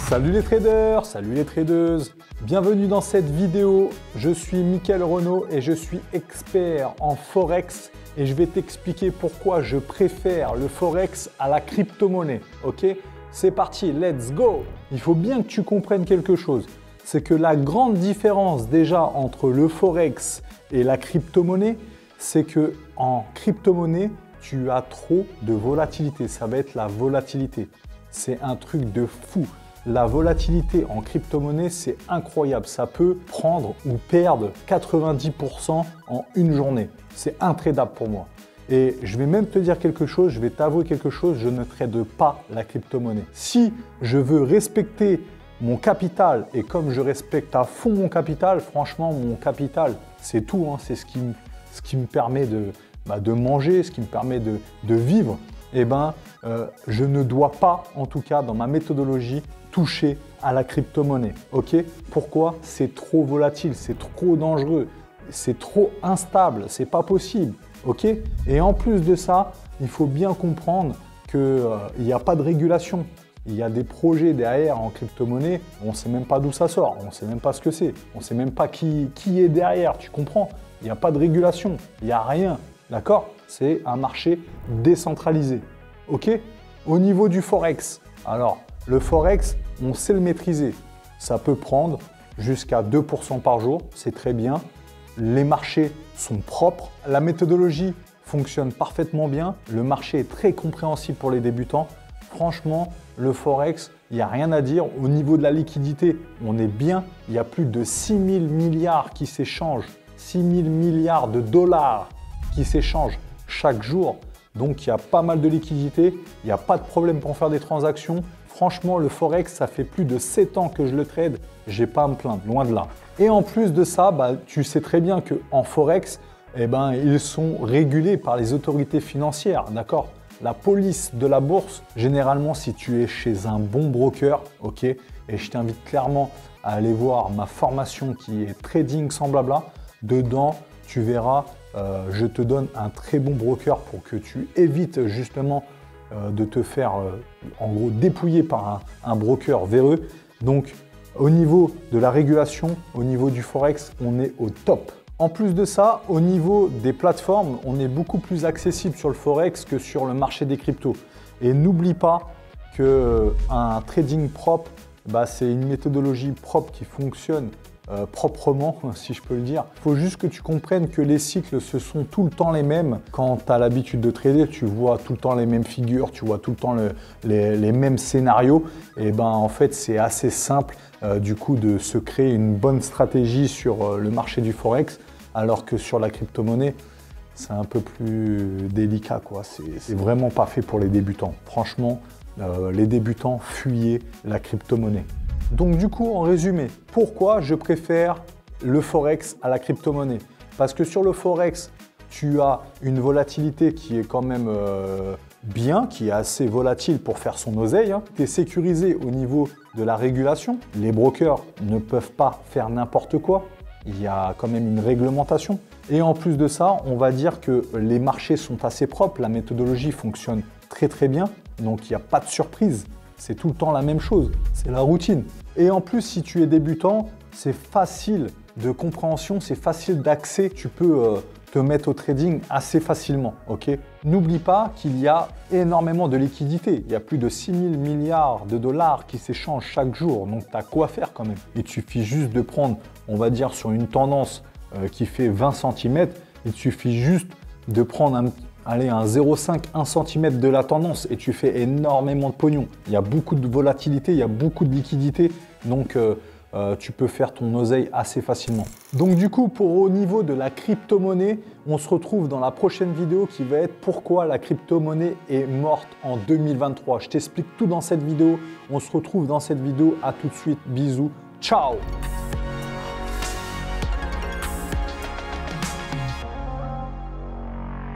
Salut les traders, salut les tradeuses, bienvenue dans cette vidéo. Je suis Mickaël Renaud et je suis expert en Forex et je vais t'expliquer pourquoi je préfère le Forex à la crypto-monnaie. Ok? C'est parti, let's go! Il faut bien que tu comprennes quelque chose. C'est que la grande différence déjà entre le Forex et la crypto-monnaie, c'est que en crypto-monnaie, tu as trop de volatilité. Ça va être la volatilité. C'est un truc de fou. La volatilité en crypto-monnaie, c'est incroyable. Ça peut prendre ou perdre 90% en une journée. C'est intradable pour moi. Et je vais même te dire quelque chose, je vais t'avouer quelque chose, je ne trade pas la crypto-monnaie. Si je veux respecter mon capital et comme je respecte à fond mon capital, franchement, mon capital, c'est tout. Hein, c'est ce qui me permet de manger, ce qui me permet de vivre. Eh ben, je ne dois pas, en tout cas dans ma méthodologie, toucher à la crypto-monnaie. Ok? Pourquoi? C'est trop volatile, c'est trop dangereux, c'est trop instable, c'est pas possible. Ok? Et en plus de ça, il faut bien comprendre qu'il n'y a pas de régulation. Il y a des projets derrière en crypto-monnaie, on ne sait même pas d'où ça sort, on ne sait même pas ce que c'est, on ne sait même pas qui est derrière, tu comprends? Il n'y a pas de régulation, il n'y a rien. D'accord? C'est un marché décentralisé. Ok? Au niveau du Forex, alors le Forex, on sait le maîtriser. Ça peut prendre jusqu'à 2% par jour, c'est très bien. Les marchés sont propres. La méthodologie fonctionne parfaitement bien. Le marché est très compréhensible pour les débutants. Franchement, le Forex, il n'y a rien à dire. Au niveau de la liquidité, on est bien. Il y a plus de 6 000 milliards qui s'échangent. 6 000 milliards de dollars qui s'échangent chaque jour. Donc, il y a pas mal de liquidités. Il n'y a pas de problème pour faire des transactions. Franchement, le Forex, ça fait plus de 7 ans que je le trade. Je n'ai pas à me plaindre, loin de là. Et en plus de ça, tu sais très bien qu'en Forex, ils sont régulés par les autorités financières. D'accord? La police de la bourse, généralement, si tu es chez un bon broker, ok, et je t'invite clairement à aller voir ma formation qui est Trading sans blabla. Dedans, tu verras, je te donne un très bon broker pour que tu évites justement de te faire en gros dépouiller par un broker véreux. Donc au niveau de la régulation, au niveau du Forex, on est au top. En plus de ça, au niveau des plateformes, on est beaucoup plus accessible sur le Forex que sur le marché des cryptos. Et n'oublie pas qu'un trading propre, c'est une méthodologie propre qui fonctionne proprement, si je peux le dire. Il faut juste que tu comprennes que les cycles, ce sont tout le temps les mêmes. Quand tu as l'habitude de trader, tu vois tout le temps les mêmes figures, tu vois tout le temps les mêmes scénarios. Et en fait, c'est assez simple du coup de se créer une bonne stratégie sur le marché du Forex, alors que sur la crypto-monnaie, c'est un peu plus délicat, quoi. C'est vraiment pas fait pour les débutants. Franchement, les débutants, fuyez la crypto-monnaie. Donc du coup, en résumé, pourquoi je préfère le Forex à la crypto-monnaie? Parce que sur le Forex, tu as une volatilité qui est quand même bien, qui est assez volatile pour faire son oseille. Hein. Tu es sécurisé au niveau de la régulation. Les brokers ne peuvent pas faire n'importe quoi. Il y a quand même une réglementation. Et en plus de ça, on va dire que les marchés sont assez propres. La méthodologie fonctionne très très bien. Donc il n'y a pas de surprise. C'est tout le temps la même chose, c'est la routine. Et en plus, si tu es débutant, c'est facile de compréhension, c'est facile d'accès. Tu peux te mettre au trading assez facilement. Ok? N'oublie pas qu'il y a énormément de liquidités. Il y a plus de 6 000 milliards de dollars qui s'échangent chaque jour. Donc, tu as quoi faire quand même. Il te suffit juste de prendre, on va dire, sur une tendance qui fait 20 cm, il te suffit juste de prendre un 0,5, 1 cm de la tendance et tu fais énormément de pognon. Il y a beaucoup de volatilité, il y a beaucoup de liquidité, donc tu peux faire ton oseille assez facilement. Donc du coup, au niveau de la crypto-monnaie, on se retrouve dans la prochaine vidéo qui va être pourquoi la crypto-monnaie est morte en 2023. Je t'explique tout dans cette vidéo. On se retrouve dans cette vidéo. À tout de suite. Bisous. Ciao!